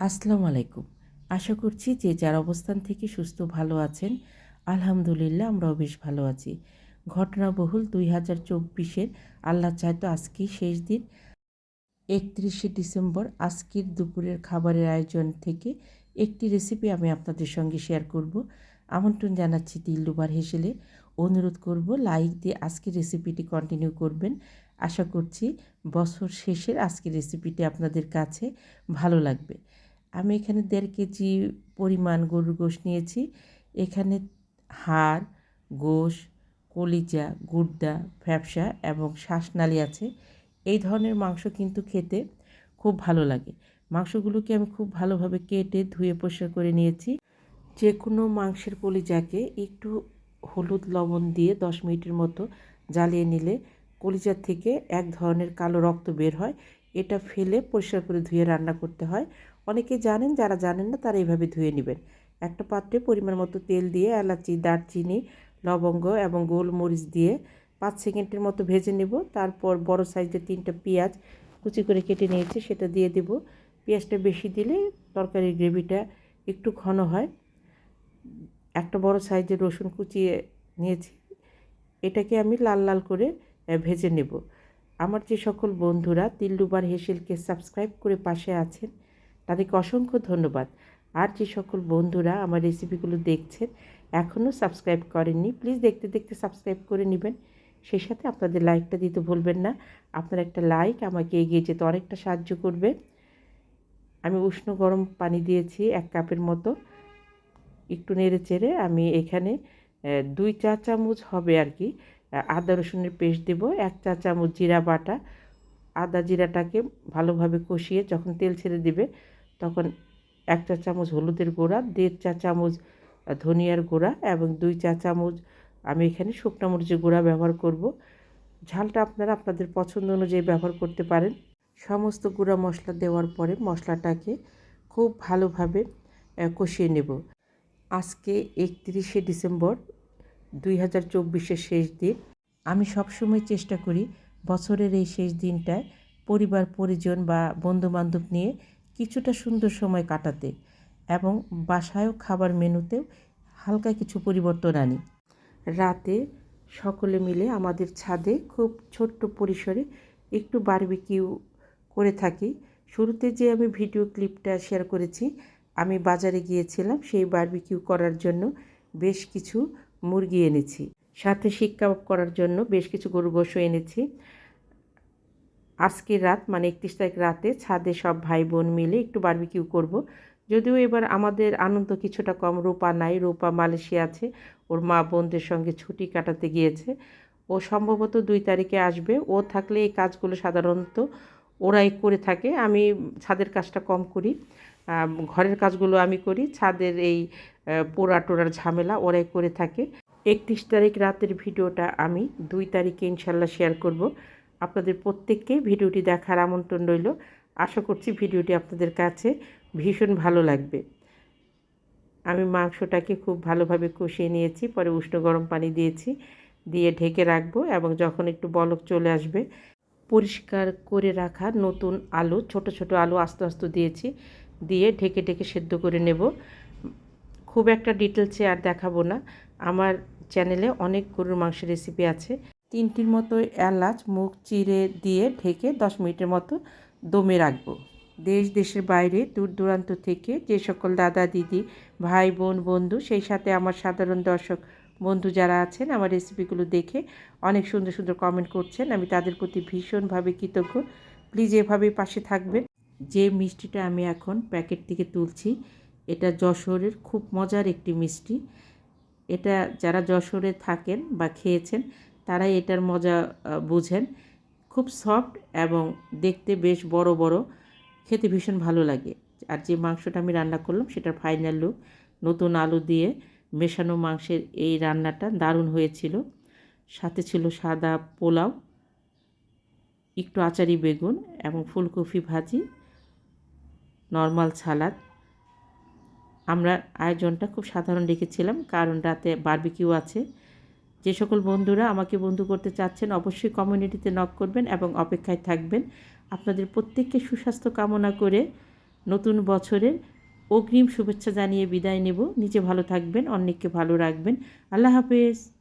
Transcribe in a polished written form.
আসসালামু আলাইকুম। আশা করছি যে যার অবস্থান থেকে সুস্থ ভালো আছেন। আলহামদুলিল্লাহ আমরাও বেশ ভালো আছি। ঘটনাবহুল 2024-এর আল্লাহ চায় তো আজকেই শেষ দিন। 31শে ডিসেম্বর আজকের দুপুরের খাবারের আয়োজন থেকে একটি রেসিপি আমি আপনাদের সঙ্গে শেয়ার করব। আমন্ত্রণ জানাচ্ছি দিলরুবার হেসেলে। অনুরোধ করব লাইক দিয়ে আজকের রেসিপিটি কন্টিনিউ করবেন। আশা করছি বছর শেষের আজকের রেসিপিটি আপনাদের কাছে ভালো লাগবে। আমি এখানে 1.5 কেজি পরিমাণ গরুর গোশত নিয়েছি। এখানে হাড়, গোশ, কলিজা, গুর্দা, ফ্যাপসা এবং শ্বাসনালী আছে। এই ধরনের মাংস কিন্তু খেতে খুব ভালো লাগে। মাংসগুলোকে আমি খুব ভালোভাবে কেটে ধুয়ে পরিষ্কার করে নিয়েছি। যে কোনো মাংসের কলিজাকে একটু হলুদ লবণ দিয়ে 10 মিনিটের মতো জ্বালিয়ে নিলে কলিজার থেকে এক ধরনের কালো রক্ত বের হয়। এটা ফেলে পরিষ্কার করে ধুয়ে রান্না করতে হয়। অনেকে জানেন, যারা জানেন না তারা এইভাবে ধুয়ে নেবেন। একটা পাত্রে পরিমাণ মতো তেল দিয়ে এলাচি, দারচিনি, লবঙ্গ এবং গোলমরিচ দিয়ে 5 সেকেন্ডের মতো ভেজে নেব। তারপর বড় সাইজের 3টা পেঁয়াজ কুচি করে কেটে নিয়েছি, সেটা দিয়ে দেব। পেঁয়াজটা বেশি দিলে তরকারির গ্রেভিটা একটু ঘন হয়। একটা বড় সাইজের রসুন কুচিয়ে নিয়েছি, এটাকে আমি লাল লাল করে ভেজে নেব। আমার যে সকল বন্ধুরা দিলরুবার হেসেলকে সাবস্ক্রাইব করে পাশে আছেন তাদেরকে অসংখ্য ধন্যবাদ। আর যে সকল বন্ধুরা আমার রেসিপিগুলো দেখছেন এখনও সাবস্ক্রাইব করেননি, প্লিজ দেখতে দেখতে সাবস্ক্রাইব করে নেবেন। সেই সাথে আপনাদের লাইকটা দিতে ভুলবেন না। আপনার একটা লাইক আমাকে এগিয়ে যেতে অনেকটা সাহায্য করবে। আমি উষ্ণ গরম পানি দিয়েছি 1 কাপের মতো। একটু নেড়ে চেড়ে আমি এখানে 2 চা চামচ হবে আর কি আদা রসুনের পেস্ট দেব, 1 চা চামচ জিরা বাটা। আদা জিরাটাকে ভালোভাবে কষিয়ে যখন তেল ছেড়ে দিবে তখন 1 চা চামচ হলুদের গুঁড়া, 1.5 চা চামচ ধনিয়ার গুঁড়া এবং 2 চা চামচ আমি এখানে শুকনো মরিচের গুঁড়া ব্যবহার করব। ঝালটা আপনারা আপনাদের পছন্দ অনুযায়ী ব্যবহার করতে পারেন। সমস্ত গুঁড়া মশলা দেওয়ার পরে মশলাটাকে খুব ভালোভাবে কষিয়ে নেব। আজকে 31শে ডিসেম্বর 2024-এর শেষ দিন। আমি সবসময় চেষ্টা করি বছরের এই শেষ দিনটায় পরিবার পরিজন বা বন্ধুবান্ধব নিয়ে কিছুটা সুন্দর সময় কাটাতে এবং বাসায়ও খাবার মেনুতেও হালকা কিছু পরিবর্তন আনি। রাতে সকলে মিলে আমাদের ছাদে খুব ছোট্ট পরিসরে একটু বারবিকিউ করে থাকি। শুরুতে যে আমি ভিডিও ক্লিপটা শেয়ার করেছি, আমি বাজারে গিয়েছিলাম সেই বারবিকিউ করার জন্য বেশ কিছু মুরগি এনেছি, সাথে শিক কাবাব করার জন্য বেশ কিছু গরুর গোশত এনেছি। আজকের রাত মানে 31 তারিখ রাতে ছাদে সব ভাই বোন মিলে একটু বারবিকিউ করব। যদিও এবার আমাদের আনন্দ কিছুটা কম, রূপা নাই, রূপা মালয়েশিয়া আছে, ওর মা বোনদের সঙ্গে ছুটি কাটাতে গিয়েছে। ও সম্ভবত 2 তারিখে আসবে। ও থাকলে এই কাজগুলো সাধারণত ওরাই করে থাকে। আমি ছাদের কাজটা কম করি, ঘরের কাজগুলো আমি করি। ছাদের এই পোড়া টোড়ার ঝামেলা ওরাই করে থাকে। 31 তারিখ রাতের ভিডিওটা আমি 2 তারিখে ইনশাল্লাহ শেয়ার করব। আপনাদের প্রত্যেককে ভিডিওটি দেখার আমন্ত্রণ রইল। আশা করছি ভিডিওটি আপনাদের কাছে ভীষণ ভালো লাগবে। আমি মাংসটাকে খুব ভালোভাবে কষিয়ে নিয়েছি, পরে উষ্ণ গরম পানি দিয়েছি, দিয়ে ঢেকে রাখবো এবং যখন একটু বলক চলে আসবে পরিষ্কার করে রাখা নতুন আলু, ছোট ছোট আলু আস্তে আস্তে দিয়েছি, দিয়ে ঢেকে ঢেকে সেদ্ধ করে নেব। খুব একটা ডিটেলসে আর দেখাবো না, আমার চ্যানেলে অনেক গরুর মাংসের রেসিপি আছে। 3টির মতো এলাচ মুখ চিরে দিয়ে ঢেকে 10 মিনিটের মতো দমে রাখবো। দেশ দেশের বাইরে দূর দূরান্ত থেকে যে সকল দাদা দিদি ভাই বোন বন্ধু, সেই সাথে আমার সাধারণ দর্শক বন্ধু যারা আছেন আমার রেসিপিগুলো দেখে অনেক সুন্দর সুন্দর কমেন্ট করছেন, আমি তাদের প্রতি ভীষণভাবে কৃতজ্ঞ। প্লিজ এভাবেই পাশে থাকবেন। যে মিষ্টিটা আমি এখন প্যাকেট থেকে তুলছি এটা যশোরের খুব মজার একটি মিষ্টি। এটা যারা যশোরে থাকেন বা খেয়েছেন তারাই এটার মজা বুঝেন। খুব সফট এবং দেখতে বেশ বড় বড়, খেতে ভীষণ ভালো লাগে। আর যে মাংসটা আমি রান্না করলাম সেটার ফাইনাল লুক, নতুন আলু দিয়ে মেশানো মাংসের এই রান্নাটা দারুণ হয়েছিল। সাথে ছিল সাদা পোলাও, একটু আচারি বেগুন এবং ফুলকপি ভাজি, নর্মাল সালাদ। আমরা আয়োজনটা খুব সাধারণ রেখেছিলাম কারণ রাতে বারবিকিউ আছে। যে সকল বন্ধুরা আমাকে বন্ধু করতে চাচ্ছেন অবশ্যই কমিউনিটিতে নক করবেন এবং অপেক্ষায় থাকবেন। আপনাদের প্রত্যেককে সুস্বাস্থ্য কামনা করে নতুন বছরের অগ্রিম শুভেচ্ছা জানিয়ে বিদায় নেব। নিজে ভালো থাকবেন, অন্যকে ভালো রাখবেন। আল্লাহ হাফেজ।